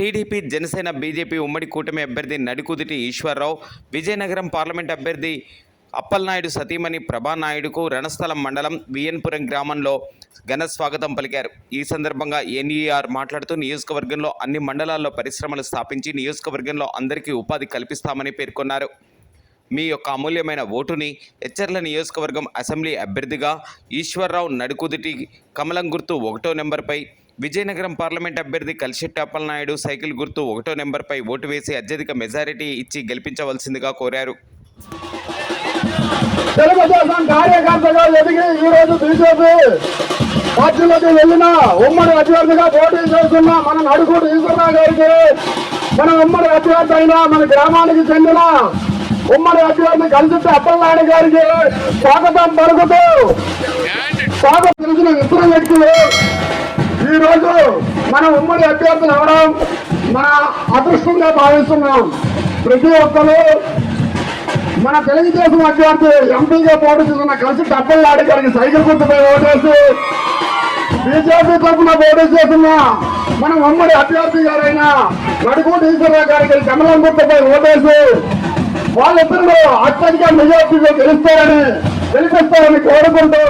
TDP, Janasena, BJP ఉమ్మడి కూటమి అభ్యర్థి నడికుదిటి ఈశ్వర్రావు, విజయనగరం పార్లమెంట్ అభ్యర్థి అప్పలనాయుడు సతీమణి ప్రభానాయుడుకు రణస్థలం మండలం విఎన్పురం గ్రామంలో ఘన స్వాగతం పలికారు. ఈ సందర్భంగా ఎన్ఈఆర్ మాట్లాడుతూ నియోజకవర్గంలో అన్ని మండలాల్లో పరిశ్రమలు స్థాపించి నియోజకవర్గంలో అందరికీ ఉపాధి కల్పిస్తామని పేర్కొన్నారు. మీ యొక్క అమూల్యమైన ఓటుని ఎచ్చర్ల నియోజకవర్గం అసెంబ్లీ అభ్యర్థిగా ఈశ్వర్రావు నడికుదిటి కమలం గుర్తు 1వ నెంబర్పై, విజయనగరం పార్లమెంట్ అభ్యర్థి కలిశెట్టి అప్పలనాయుడు సైకిల్ గుర్తు 1వ నెంబర్పై ఓటు వేసి అత్యధిక మెజారిటీ ఇచ్చి గెలిపించవలసిందిగా కోరారు. తెలుగుదేశం కార్యకర్తగా ఎదిగి ఈ రోజు బీజేపీ పార్టీలోకి వెళ్ళిన ఉమ్మడి అభ్యర్థిగా పోటీ చేస్తున్న మన నడుకుడు ఈశ్వరరావు గారికి, మన ఉమ్మడి అభ్యర్థి అయిన మన గ్రామానికి చెందిన ఉమ్మడి అభ్యర్థి కలిశెట్టి అప్పలనాయుడు గారికి స్వాగతం పలుకుతూ స్వాగతం తెలిసిన ఇతర వ్యక్తులు ఈ రోజు మన ఉమ్మడి అభ్యర్థులు అవడం మన అదృష్టంగా భావిస్తున్నాం. ప్రతి ఒక్కరు మన తెలుగుదేశం అభ్యర్థి ఎంపీగా పోటీ చేస్తున్న కలిశెట్టి అప్పలనాయుడు గారికి సైకిల్ గుర్తుపై ఓటేసి, బీజేపీ తరఫున పోటీ చేస్తున్న మన ఉమ్మడి అభ్యర్థి గారైన నడుకుడు ఈశ్వరరావు గారికి కమలం గుర్తుపై ఓటేసి వాళ్ళిద్దరూ అత్యధిక మెజార్టీలో గెలుస్తారని కోరుకుంటూ